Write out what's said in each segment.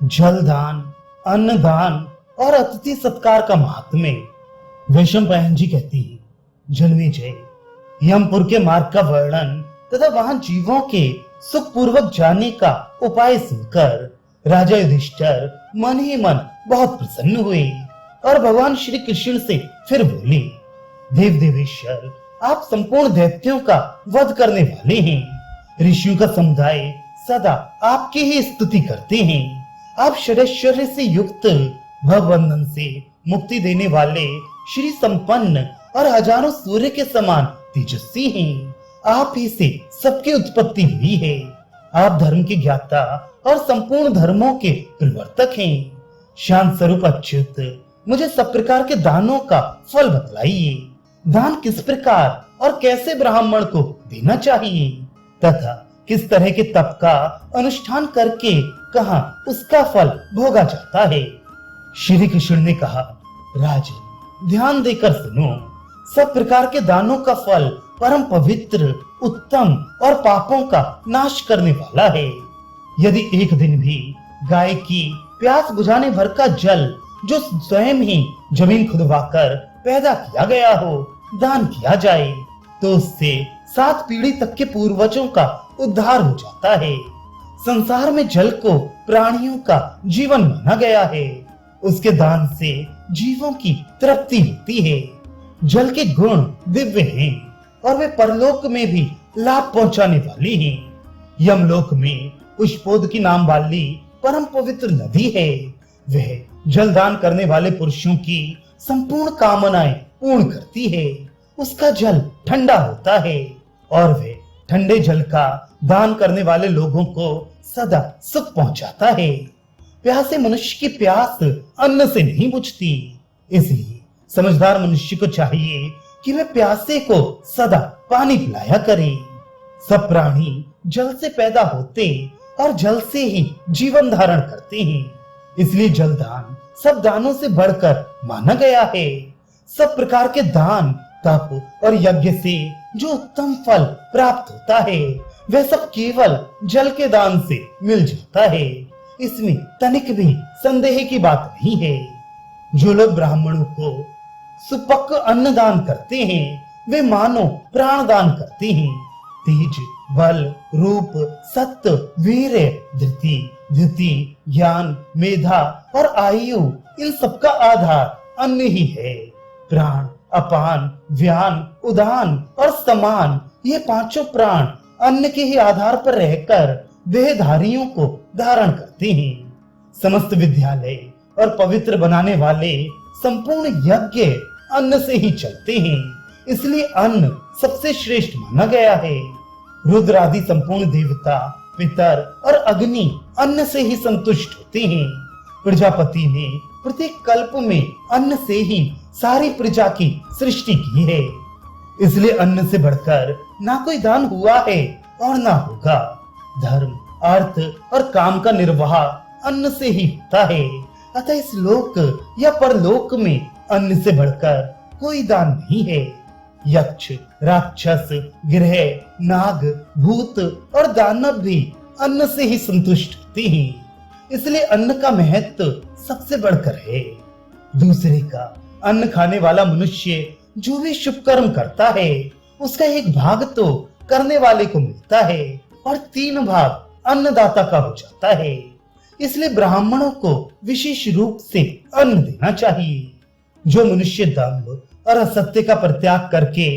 जलदान, अन्नदान और अतिथि सत्कार का महात्म्य। वैशंपायन जी कहती हैं, जन्मेजय, यमपुर के मार्ग का वर्णन तथा वहां जीवों के सुखपूर्वक जाने का उपाय सुनकर राजा युधिष्ठिर मन ही मन बहुत प्रसन्न हुए और भगवान श्री कृष्ण से फिर बोले, देव देवेश्वर, आप संपूर्ण दैत्यों का वध करने वाले हैं। ऋषियों का समुदाय सदा आपकी ही स्तुति करते हैं। आप षडैश्वर्य से युक्त, भवबंधन से मुक्ति देने वाले, श्री संपन्न और हजारों सूर्य के समान तेजस्वी हैं। आप ही से सबकी उत्पत्ति हुई है। आप धर्म के ज्ञाता और संपूर्ण धर्मों के प्रवर्तक हैं। शांत स्वरूप अच्युत, मुझे सब प्रकार के दानों का फल बतलाइए। दान किस प्रकार और कैसे ब्राह्मण को देना चाहिए तथा किस तरह के तप का अनुष्ठान करके कहां उसका फल भोगा जाता है। श्री कृष्ण ने कहा, राजन, ध्यान देकर सुनो। सब प्रकार के दानों का फल परम पवित्र, उत्तम और पापों का नाश करने वाला है। यदि एक दिन भी गाय की प्यास बुझाने भर का जल, जो स्वयं ही जमीन खुदवाकर पैदा किया गया हो, दान किया जाए, तो उससे 7 पीढ़ी तक के पूर्वजों का उद्धार हो जाता है। संसार में जल को प्राणियों का जीवन माना गया है। उसके दान से जीवों की तृप्ति होती है। जल के गुण दिव्य हैं और वे परलोक में भी लाभ पहुंचाने वाले हैं। यमलोक में पुष्पोद की नाम वाली परम पवित्र नदी है। वह जलदान करने वाले पुरुषों की संपूर्ण कामनाएं पूर्ण करती है। उसका जल ठंडा होता है और वह ठंडे जल का दान करने वाले लोगों को सदा सुख पहुंचाता है। प्यासे मनुष्य की प्यास अन्न से नहीं बुझती। इसलिए समझदार मनुष्य को चाहिए कि वह प्यासे को सदा पानी पिलाया करे। सब प्राणी जल से पैदा होते और जल से ही जीवन धारण करते हैं। इसलिए जलदान सब दानों से बढ़कर माना गया है। सब प्रकार के दान, तप और यज्ञ से जो उत्तम फल प्राप्त होता है, वह सब केवल जल के दान से मिल जाता है। इसमें तनिक भी संदेह की बात नहीं है। जो लोग ब्राह्मणों को सुपक्क अन्न दान करते हैं, वे मानो प्राण दान करते हैं। तेज, बल, रूप, सत्य, वीर, धृति, द्युति, ज्ञान, मेधा और आयु, इन सबका आधार अन्न ही है। प्राण, अपान, व्यान, उदान और समान, ये पांचों प्राण अन्न के ही आधार पर रहकर देहधारियों को धारण करते हैं। समस्त विद्यालय और पवित्र बनाने वाले संपूर्ण यज्ञ अन्न से ही चलते हैं। इसलिए अन्न सबसे श्रेष्ठ माना गया है। रुद्र आदि संपूर्ण देवता, पितर और अग्नि अन्न से ही संतुष्ट होते हैं। प्रजापति ने प्रत्येक कल्प में अन्न से ही सारी प्रजा की सृष्टि की है। इसलिए अन्न से बढ़कर ना कोई दान हुआ है और ना होगा। धर्म, अर्थ और काम का निर्वाह अन्न से ही होता है। अतः इस लोक या परलोक में अन्न से बढ़कर कोई दान नहीं है। यक्ष, राक्षस, गिरह, नाग, भूत और दानव भी अन्न से ही संतुष्ट होते हैं। इसलिए अन्न का महत्व सबसे बढ़कर है। दूसरे का अन्न खाने वाला मनुष्य जो भी शुभ कर्म करता है, उसका एक भाग तो करने वाले को मिलता है और 3 भाग अन्नदाता का हो जाता है। इसलिए ब्राह्मणों को विशेष रूप से अन्न देना चाहिए। जो मनुष्य दंभ और असत्य का परित्याग करके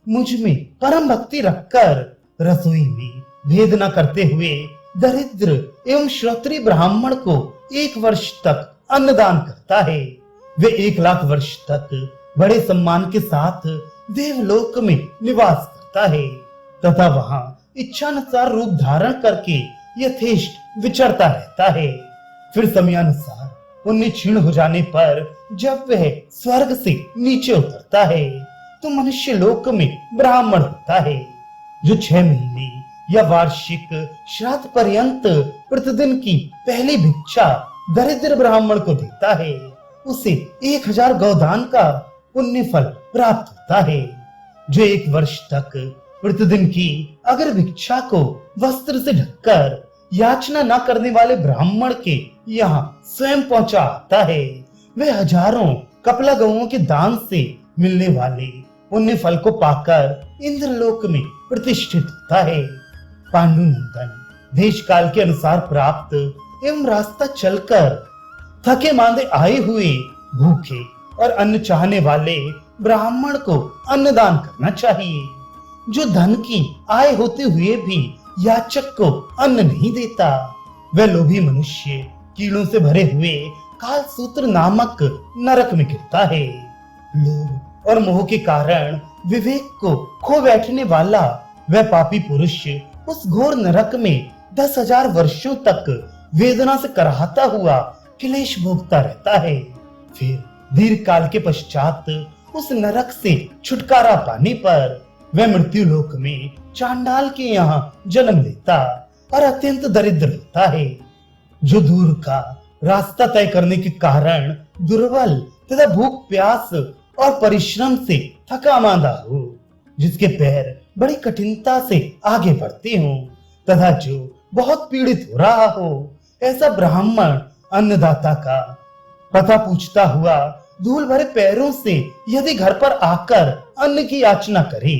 मुझ में परम भक्ति रखकर रसोई में भेद न करते हुए दरिद्र एवं श्रोत्रिय ब्राह्मण को 1 वर्ष तक अन्नदान करता है, वे 1 लाख वर्ष तक बड़े सम्मान के साथ देवलोक में निवास करता है तथा वहां इच्छानुसार रूप धारण करके यथेष्ट विचरता रहता है। फिर समयानुसार पुण्य क्षीण हो जाने पर जब वह स्वर्ग से नीचे उतरता है तो मनुष्य लोक में ब्राह्मण होता है। जो 6 महीने या वार्षिक श्राद्ध पर्यंत प्रतिदिन की पहली भिक्षा दरिद्र ब्राह्मण को देता है, उसे 1000 गौदान का पुण्य फल प्राप्त होता है। जो 1 वर्ष तक प्रतिदिन की अगर भिक्षा को वस्त्र से ढककर याचना न करने वाले ब्राह्मण के यहाँ स्वयं पहुंचा आता है। वह हजारों कपला गौओं के दान से मिलने वाले पुण्य फल को पाकर इंद्रलोक में प्रतिष्ठित होता है। पांडुनंदन देश काल के अनुसार प्राप्त एवं रास्ता चलकर थके मांदे आए हुए भूखे और अन्न चाहने वाले ब्राह्मण को अन्नदान करना चाहिए। जो धन की आय होते हुए भी याचक को अन्न नहीं देता, वह लोभी मनुष्य कीड़ों से भरे हुए कालसूत्र नामक नरक में गिरता है। लोभ और मोह के कारण विवेक को खो बैठने वाला वह पापी पुरुष उस घोर नरक में 10,000 वर्षों तक वेदना से कराहता हुआ क्लेश भोगता रहता है। फिर दीर्घ काल के पश्चात उस नरक से छुटकारा पाने पर वह मृत्यु लोक में चांडाल के यहाँ जन्म लेता और अत्यंत दरिद्र होता है। जो दूर का रास्ता तय करने के कारण दुर्बल तथा भूख प्यास और परिश्रम से थका मांदा हो, जिसके पैर बड़ी कठिनता से आगे बढ़ते हों तथा जो बहुत पीड़ित हो रहा हो, ऐसा ब्राह्मण अन्नदाता का पता पूछता हुआ धूल भरे पैरों से यदि घर पर आकर अन्न की याचना करे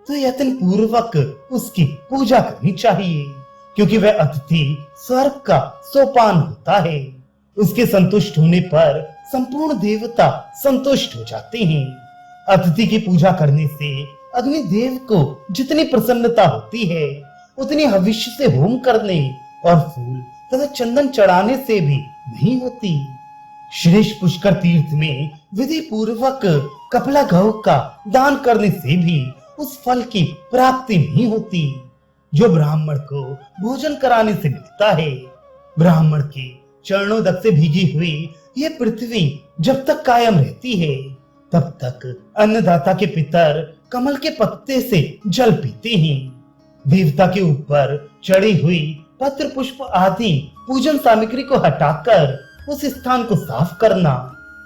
तो यत्न पूर्वक उसकी पूजा करनी चाहिए, क्योंकि वह अतिथि स्वर्ग का सोपान होता है। उसके संतुष्ट होने पर संपूर्ण देवता संतुष्ट हो जाते हैं। अतिथि की पूजा करने से अग्निदेव को जितनी प्रसन्नता होती है, उतनी हविष्य से होम करने और फूल तथा चंदन चढ़ाने से भी नहीं होती। श्रेष्ठ पुष्कर तीर्थ में विधि पूर्वक कपला गौ का दान करने से भी उस फल की प्राप्ति नहीं होती जो ब्राह्मण को भोजन कराने से मिलता है। ब्राह्मण के चरणों तक से भीगी हुई ये पृथ्वी जब तक कायम रहती है, तब तक अन्नदाता के पितर कमल के पत्ते से जल पीते हैं। देवता के ऊपर चढ़ी हुई पत्र पुष्प आदि पूजन सामग्री को हटाकर उस स्थान को साफ करना,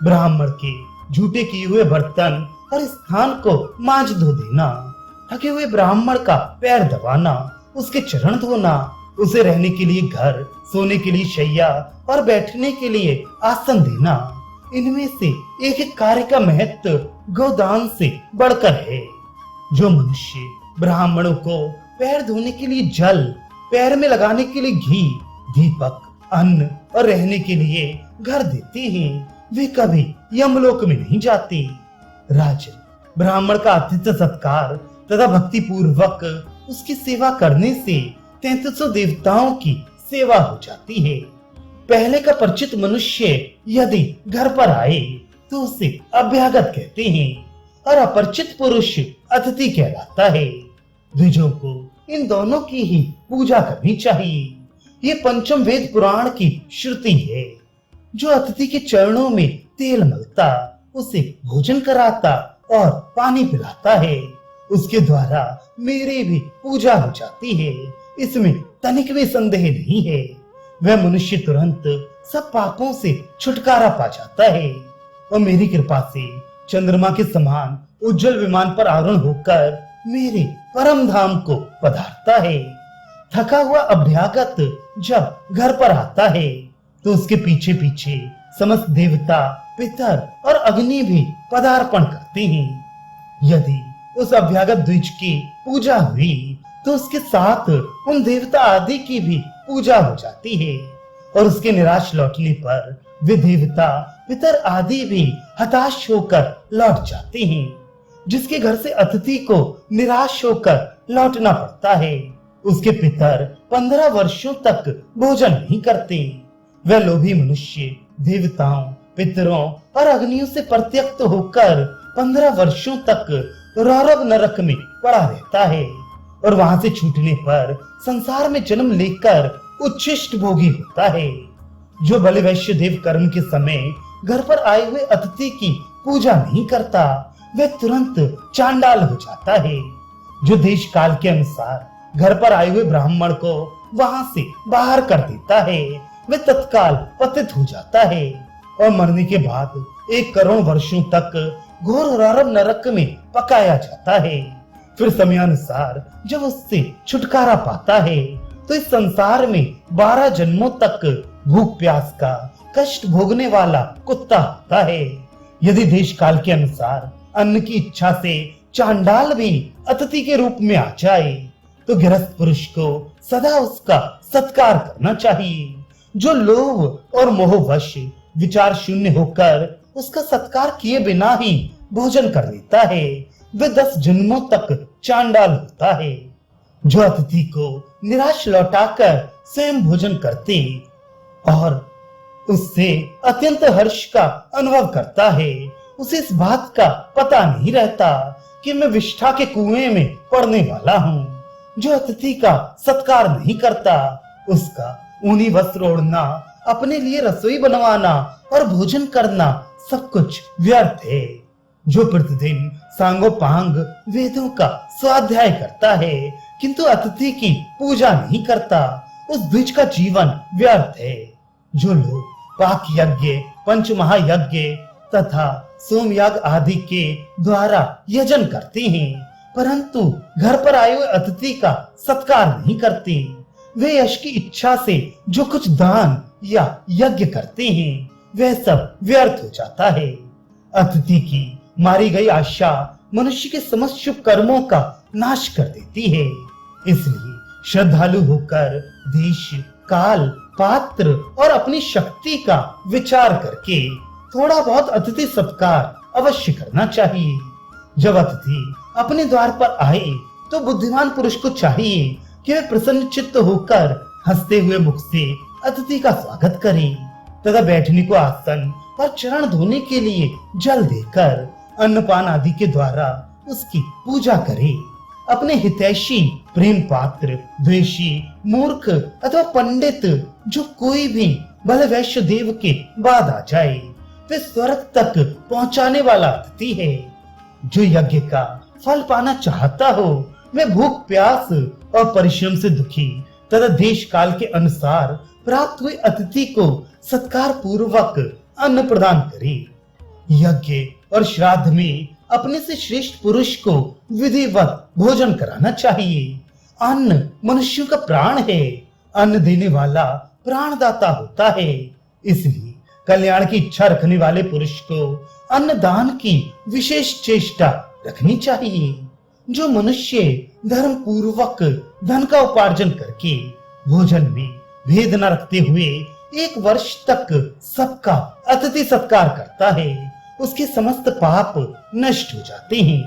ब्राह्मण के झूठे किए हुए बर्तन और स्थान को मांज धो देना, थके हुए ब्राह्मण का पैर दबाना, उसके चरण धोना, उसे रहने के लिए घर, सोने के लिए शैया और बैठने के लिए आसन देना, इनमें से एक एक कार्य का महत्व गोदान से बढ़कर है। जो मनुष्य ब्राह्मणों को पैर धोने के लिए जल, पैर में लगाने के लिए घी, दीपक, अन्न और रहने के लिए घर देते हैं, वे कभी यमलोक में नहीं जाते। राजन, ब्राह्मण का आतिथ्य सत्कार तथा भक्ति पूर्वक उसकी सेवा करने से 3300 देवताओं की सेवा हो जाती है। पहले का परिचित मनुष्य यदि घर पर आए तो उसे अभ्यागत कहते हैं और अपरिचित पुरुष अतिथि कहलाता है। द्विजों को इन दोनों की ही पूजा करनी चाहिए। ये पंचम वेद पुराण की श्रुति है। जो अतिथि के चरणों में तेल मलता, उसे भोजन कराता और पानी पिलाता है, उसके द्वारा मेरी भी पूजा हो जाती है। इसमें तनिक भी संदेह नहीं है। वह मनुष्य तुरंत सब पापों से छुटकारा पा जाता है और मेरी कृपा से चंद्रमा के समान उज्जवल विमान पर आरोहण होकर मेरे परम धाम को पधारता है। थका हुआ अभ्यागत जब घर पर आता है तो उसके पीछे पीछे समस्त देवता, पितर और अग्नि भी पदार्पण करते हैं। यदि उस अभ्यागत द्विज की पूजा हुई तो उसके साथ उन देवता आदि की भी पूजा हो जाती है और उसके निराश लौटने पर वे देवता, पितर आदि भी हताश होकर लौट जाते हैं। जिसके घर से अतिथि को निराश होकर लौटना पड़ता है, उसके पितर 15 वर्षों तक भोजन नहीं करते। वह लोभी मनुष्य देवताओं, पितरों और अग्नियों से प्रत्यक्त होकर 15 वर्षों तक रौरव नरक में पड़ा रहता है और वहां से छूटने पर संसार में जन्म लेकर उच्छिष्ट भोगी होता है। जो बलि वैश्य देव कर्म के समय घर पर आए हुए अतिथि की पूजा नहीं करता, वह तुरंत चांडाल हो जाता है। जो देश काल के अनुसार घर पर आए हुए ब्राह्मण को वहां से बाहर कर देता है, वह तत्काल पतित हो जाता है और मरने के बाद 1 करोड़ वर्षों तक घोर रौरव नरक में पकाया जाता है। फिर समयानुसार जब उससे छुटकारा पाता है तो इस संसार में 12 जन्मों तक भूख प्यास का कष्ट भोगने वाला कुत्ता होता है। यदि देश काल के अनुसार अन्न की इच्छा से चांडाल भी अतिथि के रूप में आ जाए तो गृहस्थ पुरुष को सदा उसका सत्कार करना चाहिए। जो लोभ और मोहवश विचार शून्य होकर उसका सत्कार किए बिना ही भोजन कर लेता है वह 10 जन्मों तक चांडाल होता है। जो अतिथि को निराश लौटाकर स्वयं भोजन करते और उससे अत्यंत हर्ष का अनुभव करता है उसे इस बात का पता नहीं रहता कि मैं विष्ठा के कुएं में पड़ने वाला हूँ। जो अतिथि का सत्कार नहीं करता उसका ऊनी वस्त्र ओढ़ना, अपने लिए रसोई बनवाना और भोजन करना सब कुछ व्यर्थ है। जो प्रतिदिन सांगोपांग वेदों का स्वाध्याय करता है किंतु अतिथि की पूजा नहीं करता उस द्विज का जीवन व्यर्थ है। जो लोग पाक यज्ञ, पंच महायज्ञ तथा सोमयाग आदि के द्वारा यजन करते हैं परंतु घर पर आए हुए अतिथि का सत्कार नहीं करते, वे यश की इच्छा से जो कुछ दान या यज्ञ करते हैं वह सब व्यर्थ हो जाता है। अतिथि की मारी गई आशा मनुष्य के समस्त शुभ कर्मों का नाश कर देती है। इसलिए श्रद्धालु होकर देश, काल, पात्र और अपनी शक्ति का विचार करके थोड़ा बहुत अतिथि सत्कार अवश्य करना चाहिए। जब अतिथि अपने द्वार पर आए तो बुद्धिमान पुरुष को चाहिए कि वह प्रसन्न चित्त होकर हंसते हुए मुख से अतिथि का स्वागत करे तथा बैठने को आसन और चरण धोने के लिए जल देकर अन्नपान आदि के द्वारा उसकी पूजा करे। अपने हितैषी, प्रेम पात्र, द्वेषी, मूर्ख अथवा पंडित जो कोई भी भले वैश्य देव के बाद आ जाए वे स्वर्ग तक पहुंचाने वाला अतिथि है। जो यज्ञ का फल पाना चाहता हो वह भूख प्यास और परिश्रम से दुखी तथा देश काल के अनुसार प्राप्त हुए अतिथि को सत्कार पूर्वक अन्न प्रदान करे। यज्ञ और श्राद्ध में अपने से श्रेष्ठ पुरुष को विधिवत भोजन कराना चाहिए। अन्न मनुष्यों का प्राण है, अन्न देने वाला प्राणदाता होता है। इसलिए कल्याण की इच्छा रखने वाले पुरुष को अन्न दान की विशेष चेष्टा रखनी चाहिए। जो मनुष्य धर्म पूर्वक धन का उपार्जन करके भोजन में भेद न रखते हुए 1 वर्ष तक सबका अतिथि सत्कार करता है उसके समस्त पाप नष्ट हो जाते हैं।